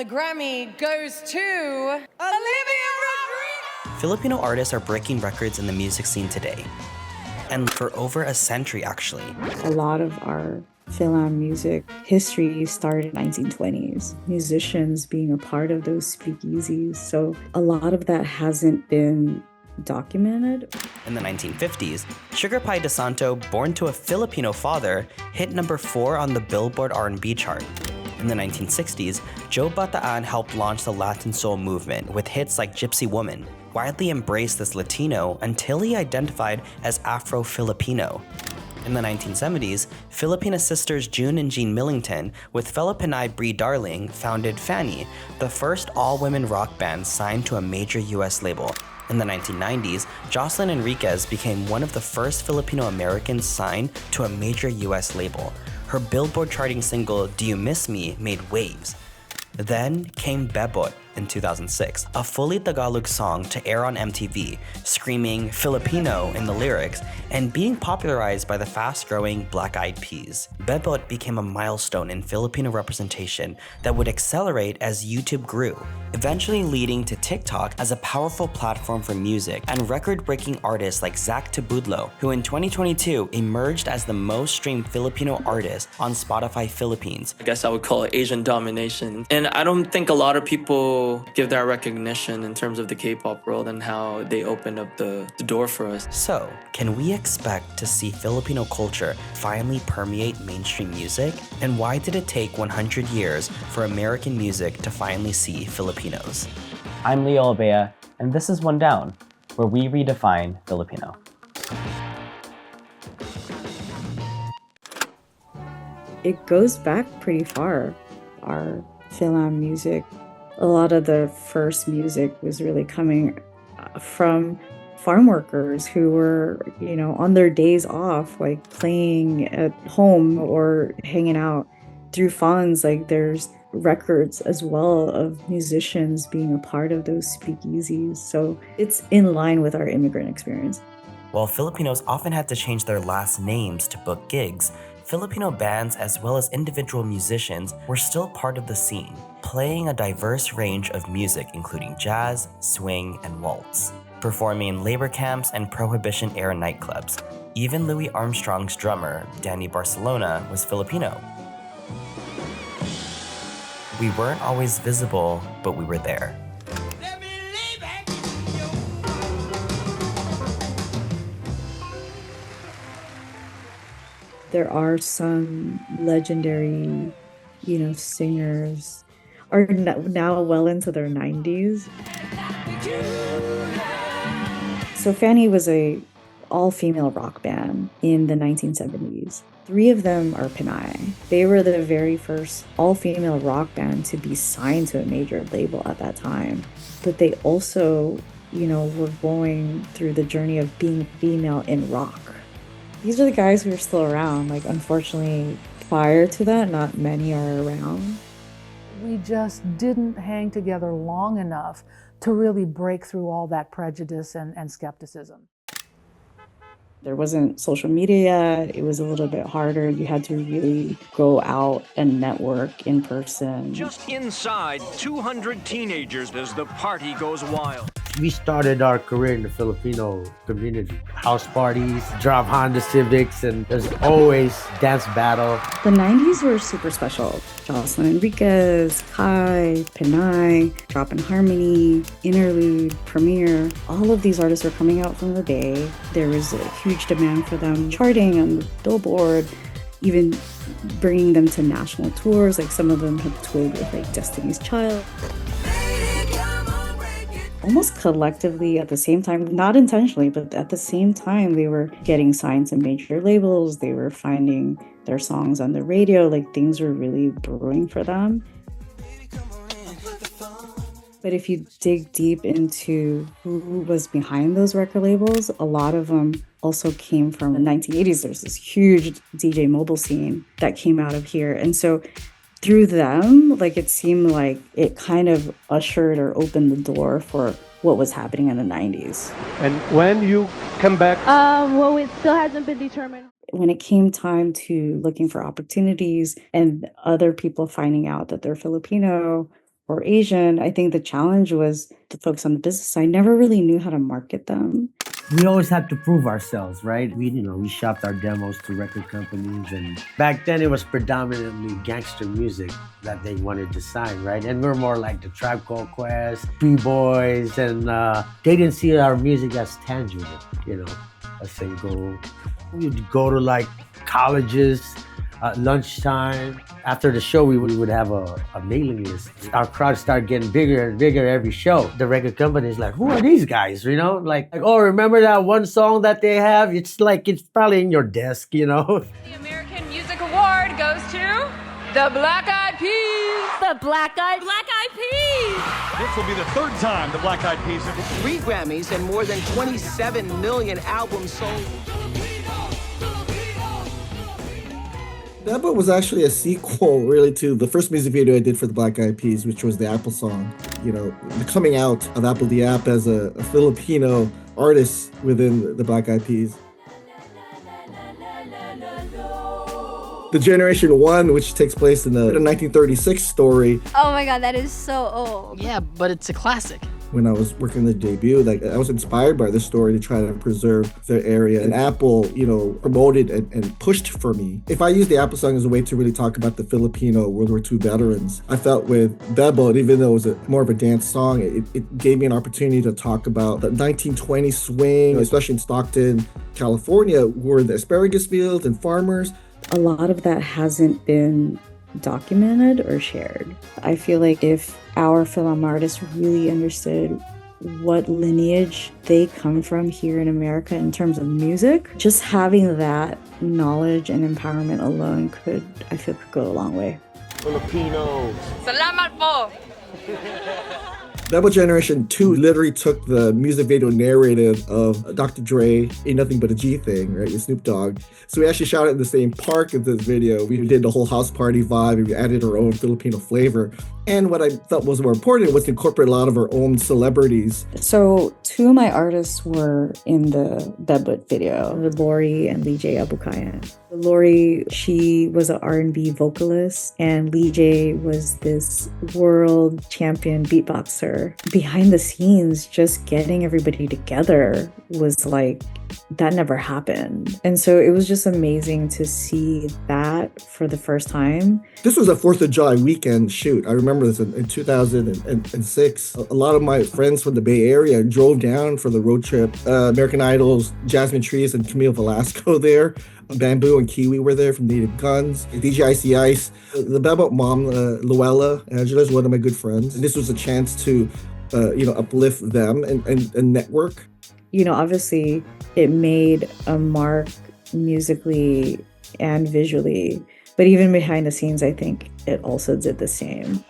the Grammy goes to Olivia Rodrigo. Filipino artists are breaking records in the music scene today, and for over a century actually. A lot of our FilAm music history started in the 1920s, musicians being a part of those speakeasies. So a lot of that hasn't been documented. In the 1950s, Sugar Pie DeSanto, born to a Filipino father, hit number 4 on the Billboard R&B chart. In the 1960s, Joe Bataan helped launch the Latin soul movement with hits like Gypsy Woman, widely embraced as Latino until he identified as Afro-Filipino. In the 1970s, Filipina sisters June and Jean Millington, with Filipino Brie Darling, founded Fanny, the first all-women rock band signed to a major US label. In the 1990s, Jocelyn Enriquez became one of the first Filipino Americans signed to a major US label. Her Billboard charting single, Do You Miss Me, made waves. Then came Bebot in 2006, a fully Tagalog song to air on MTV, screaming Filipino in the lyrics and being popularized by the fast-growing Black Eyed Peas. Bebot became a milestone in Filipino representation that would accelerate as YouTube grew, eventually leading to TikTok as a powerful platform for music and record-breaking artists like Zack Tabudlo, who in 2022 emerged as the most streamed Filipino artist on Spotify Philippines. I guess I would call it Asian domination. And I don't think a lot of people give that recognition in terms of the K-pop world and how they opened up the door for us. So, can we expect to see Filipino culture finally permeate mainstream music? And why did it take 100 years for American music to finally see Filipinos? I'm Leo Albea, and this is One Down, where we redefine Filipino. It goes back pretty far, our FilAm music. A lot of the first music was really coming from farm workers who were, on their days off, like playing at home or hanging out. Through funds, like there's records as well of musicians being a part of those speakeasies. So it's in line with our immigrant experience. While Filipinos often had to change their last names to book gigs, Filipino bands as well as individual musicians were still part of the scene, playing a diverse range of music including jazz, swing, and waltz, performing in labor camps and Prohibition-era nightclubs. Even Louis Armstrong's drummer, Danny Barcelona, was Filipino. We weren't always visible, but we were there. There are some legendary, singers are now well into their 90s. So Fanny was a all-female rock band in the 1970s. 3 of them are Pinay. They were the very first all-female rock band to be signed to a major label at that time. But they also, were going through the journey of being female in rock. These are the guys who are still around. Like, unfortunately, prior to that, not many are around. We just didn't hang together long enough to really break through all that prejudice and skepticism. There wasn't social media yet. It was a little bit harder. You had to really go out and network in person. Just inside, 200 teenagers as the party goes wild. We started our career in the Filipino community. House parties, drive Honda Civics, and there's always dance battle. The 90s were super special. Jocelyn Enriquez, Kai, Pinay, Drop in Harmony, Interlude, Premiere. All of these artists were coming out from the Bay. There was a huge demand for them charting on the Billboard, even bringing them to national tours. Like some of them had toured with like Destiny's Child. Almost collectively at the same time, not intentionally, but at the same time, they were getting signed to major labels. They were finding their songs on the radio. Like things were really brewing for them. But if you dig deep into who was behind those record labels, a lot of them also came from the 1980s. There's this huge DJ mobile scene that came out of here. And so through them, like it seemed like it kind of ushered or opened the door for what was happening in the 90s. And when you come back? Well, it still hasn't been determined. When it came time to looking for opportunities and other people finding out that they're Filipino, or Asian, I think the challenge was to focus on the business side. I never really knew how to market them. We always had to prove ourselves, right? We shopped our demos to record companies, and back then it was predominantly gangster music that they wanted to sign, right? And we're more like the Tribe Called Quest, B-Boys, and they didn't see our music as tangible, a single. We'd go to like colleges at lunchtime. After the show, we would have a mailing list. Our crowd started getting bigger and bigger every show. The record company is like, who are these guys? Like, oh, remember that one song that they have? It's probably in your desk, The American Music Award goes to the Black Eyed Peas. The Black Eyed Peas. This will be the third time the Black Eyed Peas have 3 Grammys and more than 27 million albums sold. Bebot was actually a sequel, really, to the first music video I did for the Black Eyed Peas, which was the Apple song. The coming out of Apple the App as a Filipino artist within the Black Eyed Peas. The Generation 1, which takes place in the 1936 story. Oh my god, that is so old. Yeah, but it's a classic. When I was working the debut, I was inspired by this story to try to preserve the area. And Apple, promoted and pushed for me. If I use the Apple song as a way to really talk about the Filipino World War II veterans, I felt with Bebot, even though it was more of a dance song, it gave me an opportunity to talk about the 1920 swing, especially in Stockton, California, where the asparagus fields and farmers. A lot of that hasn't been documented or shared. I feel like if our FilAm artists really understood what lineage they come from here in America in terms of music, just having that knowledge and empowerment alone could go a long way. Filipinos. Salamat po. Bebot Generation 2 literally took the music video narrative of Dr. Dre, Ain't Nothing But a G Thing, right, with Snoop Dogg. So we actually shot it in the same park as this video. We did the whole house party vibe, and we added our own Filipino flavor. And what I thought was more important was to incorporate a lot of our own celebrities. So 2 of my artists were in the Bebot video, Lori and Lee J. Abukayan. Lori, she was an R&B vocalist, and Lee J was this world champion beatboxer. Behind the scenes, just getting everybody together was like, that never happened. And so it was just amazing to see that for the first time. This was a 4th of July weekend shoot. I remember this in 2006. A lot of my friends from the Bay Area drove down for the road trip. American Idol's Jasmine Trees and Camille Velasco there. Bamboo and Kiwi were there from Native Guns. DJ Icy Ice. The Bebot mom, Luella Angela, is one of my good friends. And this was a chance to, uplift them and network. Obviously it made a mark musically and visually, but even behind the scenes, I think it also did the same.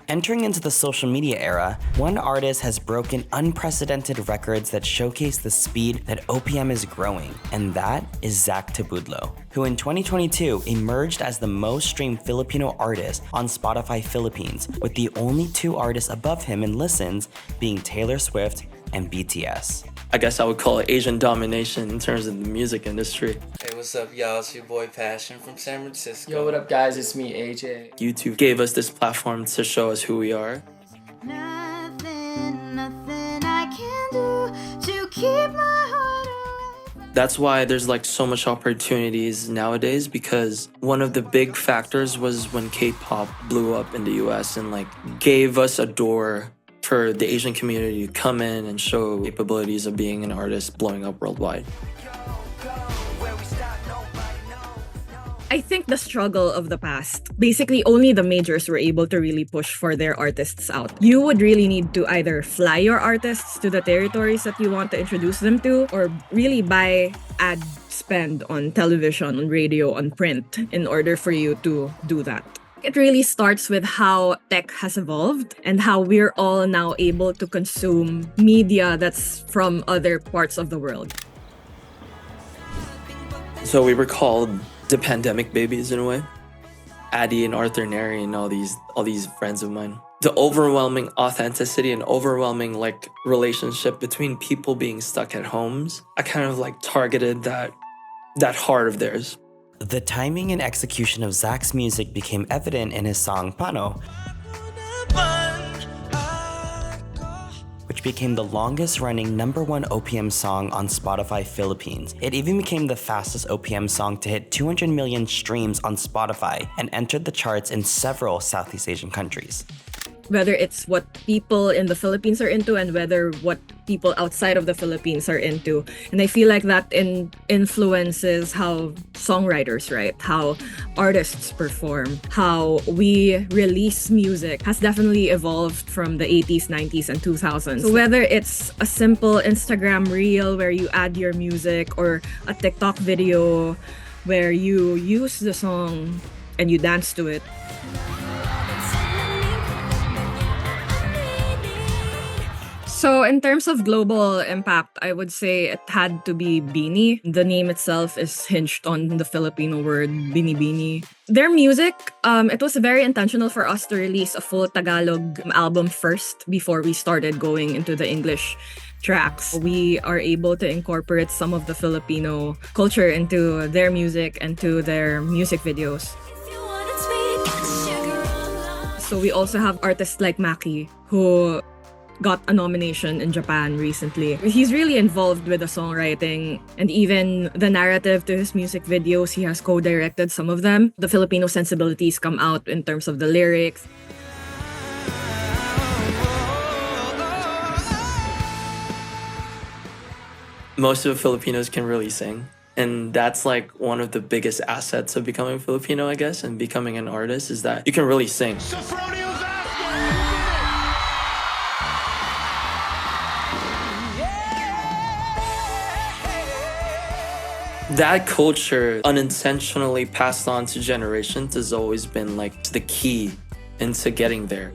Entering into the social media era, one artist has broken unprecedented records that showcase the speed that OPM is growing, and that is Zack Tabudlo, who in 2022 emerged as the most streamed Filipino artist on Spotify Philippines, with the only 2 artists above him in listens being Taylor Swift and BTS. I guess I would call it Asian domination in terms of the music industry. Hey, what's up, y'all? It's your boy Passion from San Francisco. Yo, what up, guys? It's me, AJ. YouTube gave us this platform to show us who we are. Nothing I can do to keep my heart away. That's why there's so much opportunities nowadays, because one of the big factors was when K-pop blew up in the US and gave us a door for the Asian community to come in and show capabilities of being an artist blowing up worldwide. I think the struggle of the past, basically only the majors were able to really push for their artists out. You would really need to either fly your artists to the territories that you want to introduce them to, or really buy ad spend on television, on radio, on print in order for you to do that. It really starts with how tech has evolved and how we're all now able to consume media that's from other parts of the world. So we were called the pandemic babies in a way. Addie and Arthur Neri and all these friends of mine. The overwhelming authenticity and overwhelming relationship between people being stuck at homes. I kind of targeted that heart of theirs. The timing and execution of Zack's music became evident in his song Pano, which became the longest-running #1 OPM song on Spotify Philippines. It even became the fastest OPM song to hit 200 million streams on Spotify and entered the charts in several Southeast Asian countries. Whether it's what people in the Philippines are into and whether what people outside of the Philippines are into. And I feel like that influences how songwriters write, how artists perform, how we release music has definitely evolved from the 80s, 90s, and 2000s. So whether it's a simple Instagram reel where you add your music or a TikTok video where you use the song and you dance to it. So in terms of global impact, I would say it had to be BINI. The name itself is hinged on the Filipino word bini-bini. Their music, it was very intentional for us to release a full Tagalog album first before we started going into the English tracks. We are able to incorporate some of the Filipino culture into their music and to their music videos. So we also have artists like Maki, who got a nomination in Japan recently. He's really involved with the songwriting and even the narrative to his music videos. He has co-directed some of them. The Filipino sensibilities come out in terms of the lyrics. Most of Filipinos can really sing. And that's like one of the biggest assets of becoming Filipino, I guess, and becoming an artist is that you can really sing. That culture, unintentionally passed on to generations, has always been like the key into getting there.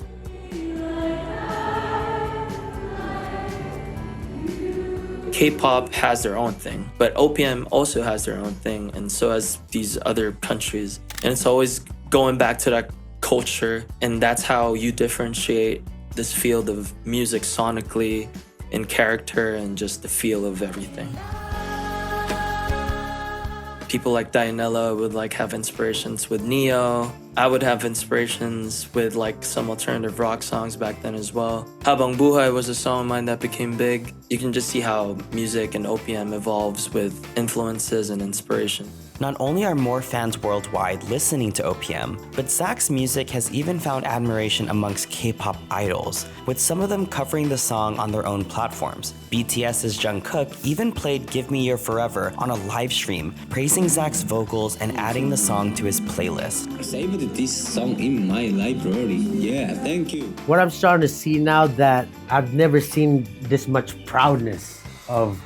K-pop has their own thing, but OPM also has their own thing, and so has these other countries. And it's always going back to that culture, and that's how you differentiate this field of music sonically, in character, and just the feel of everything. People like Dianella would like have inspirations with Neo. I would have inspirations with like some alternative rock songs back then as well. Habang Buhay was a song of mine that became big. You can just see how music and OPM evolves with influences and inspiration. Not only are more fans worldwide listening to OPM, but Zack's music has even found admiration amongst K-pop idols, with some of them covering the song on their own platforms. BTS's Jungkook even played Give Me Your Forever on a live stream, praising Zack's vocals and adding the song to his playlist. I saved this song in my library. Yeah, thank you. What I'm starting to see now that I've never seen this much proudness of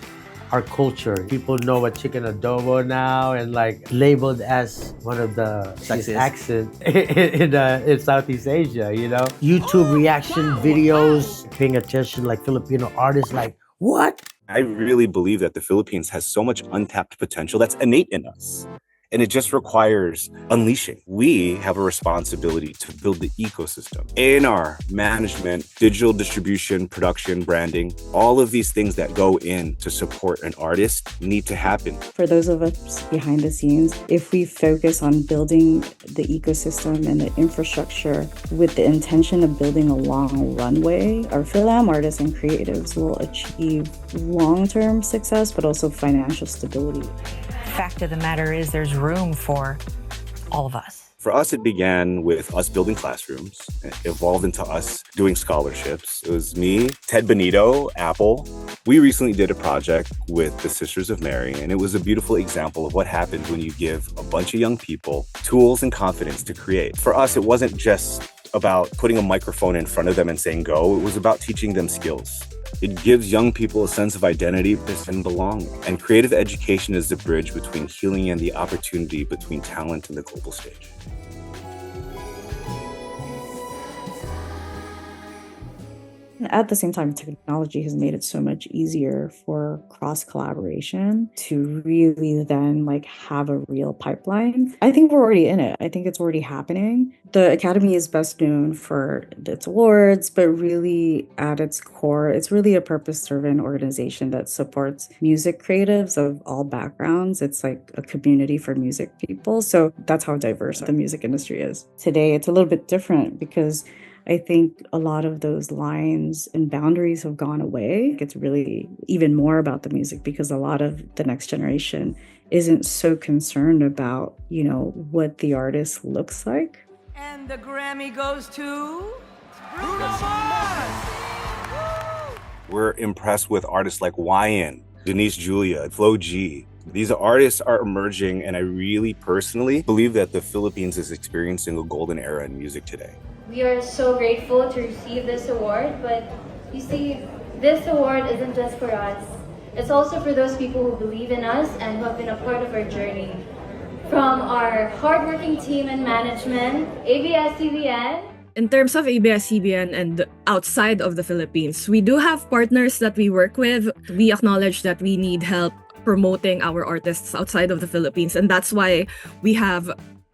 our culture. People know what chicken adobo now and like labeled as one of the sexiest accents in Southeast Asia, you know? YouTube reaction videos, paying attention like Filipino artists like, what? I really believe that the Philippines has so much untapped potential that's innate in us. And it just requires unleashing. We have a responsibility to build the ecosystem. A&R, management, digital distribution, production, branding, all of these things that go in to support an artist need to happen. For those of us behind the scenes, if we focus on building the ecosystem and the infrastructure with the intention of building a long runway, our FilAm artists and creatives will achieve long-term success, but also financial stability. Fact of the matter is there's room for all of us. For us, it began with us building classrooms. It evolved into us doing scholarships. It was me, Ted Benito, Apple. We recently did a project with the Sisters of Mary, and it was a beautiful example of what happens when you give a bunch of young people tools and confidence to create. For us, it wasn't just about putting a microphone in front of them and saying go. It was about teaching them skills. It gives young people a sense of identity and belonging. And creative education is the bridge between healing and the opportunity between talent and the global stage. At the same time, technology has made it so much easier for cross collaboration to really then like have a real pipeline. I think we're already in it. I think it's already happening. The Academy is best known for its awards, but really at its core, it's really a purpose-driven organization that supports music creatives of all backgrounds. It's like a community for music people. So that's how diverse the music industry is. Today, it's a little bit different because I think a lot of those lines and boundaries have gone away. It's really even more about the music because a lot of the next generation isn't so concerned about, you know, what the artist looks like. And the Grammy goes to Bruno Mars! We're impressed with artists like YN, Denise Julia, Flo G. These artists are emerging, and I really personally believe that the Philippines is experiencing a golden era in music today. We are so grateful to receive this award, but you see, this award isn't just for us. It's also for those people who believe in us and who have been a part of our journey. From our hardworking team and management, ABS-CBN. In terms of ABS-CBN and outside of the Philippines, we do have partners that we work with. We acknowledge that we need help promoting our artists outside of the Philippines, and that's why we have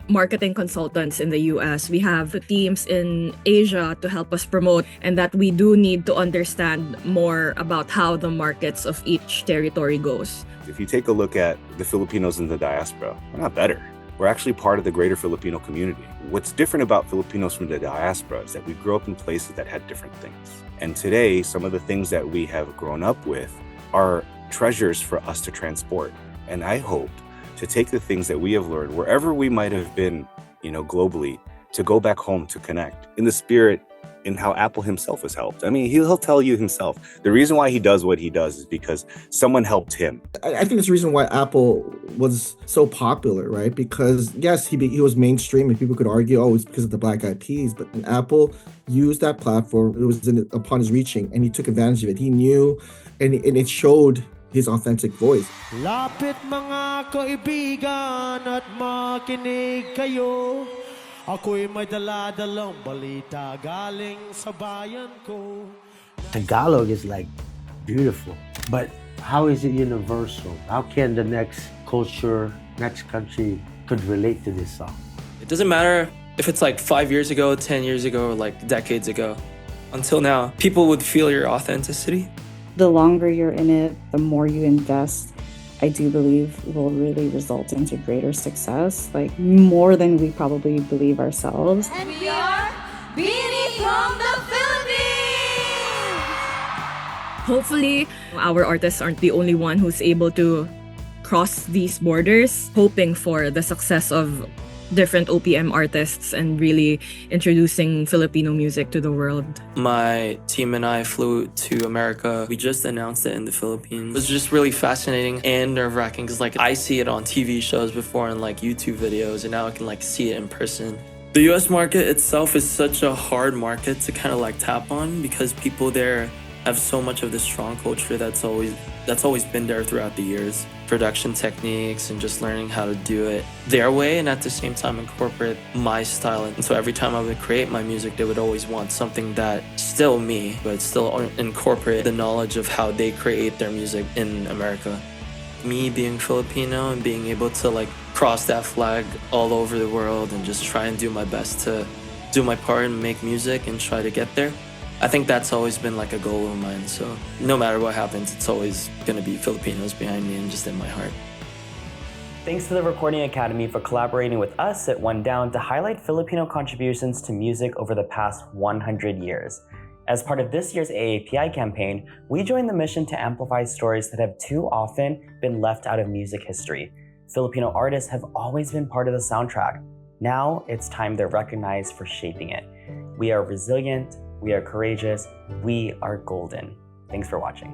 marketing consultants in the US. We have teams in Asia to help us promote, and that we do need to understand more about how the markets of each territory goes. If you take a look at the Filipinos in the diaspora, we're not better. We're actually part of the greater Filipino community. What's different about Filipinos from the diaspora is that we grew up in places that had different things. And today, some of the things that we have grown up with are treasures for us to transport. And I hope to take the things that we have learned wherever we might have been, you know, globally, to go back home to connect in the spirit in how Apple himself has helped. I mean, he'll tell you himself. The reason why he does what he does is because someone helped him. I think it's the reason why Apple was so popular, right? Because yes, he was mainstream and people could argue, oh, it's because of the Black Eyed Peas, but Apple used that platform. It was upon his reaching and he took advantage of it. He knew and it showed his authentic voice. Lapit mga kaibigan at makinig kayo. Ako'y may dala-dalang balita galing sa bayan ko. Tagalog is like beautiful, but how is it universal? How can the next culture, next country could relate to this song? It doesn't matter if it's like 5 years ago, 10 years ago, or like decades ago. Until now, people would feel your authenticity. The longer you're in it, the more you invest, I do believe will really result into greater success, like more than we probably believe ourselves. And we are BINI from the Philippines! Hopefully, our artists aren't the only one who's able to cross these borders, hoping for the success of different OPM artists and really introducing Filipino music to the world. My team and I flew to America. We just announced it in the Philippines. It was just really fascinating and nerve-wracking because like I see it on TV shows before and like YouTube videos, and now I can like see it in person. The US market itself is such a hard market to kind of like tap on because people there have so much of the strong culture that's always been there throughout the years. Production techniques and just learning how to do it their way and at the same time incorporate my style. And so every time I would create my music, they would always want something that still me, but still incorporate the knowledge of how they create their music in America. Me being Filipino and being able to like cross that flag all over the world and just try and do my best to do my part and make music and try to get there. I think that's always been like a goal of mine. So no matter what happens, it's always going to be Filipinos behind me and just in my heart. Thanks to the Recording Academy for collaborating with us at One Down to highlight Filipino contributions to music over the past 100 years. As part of this year's AAPI campaign, we joined the mission to amplify stories that have too often been left out of music history. Filipino artists have always been part of the soundtrack. Now it's time they're recognized for shaping it. We are resilient, we are courageous, we are golden. Thanks for watching.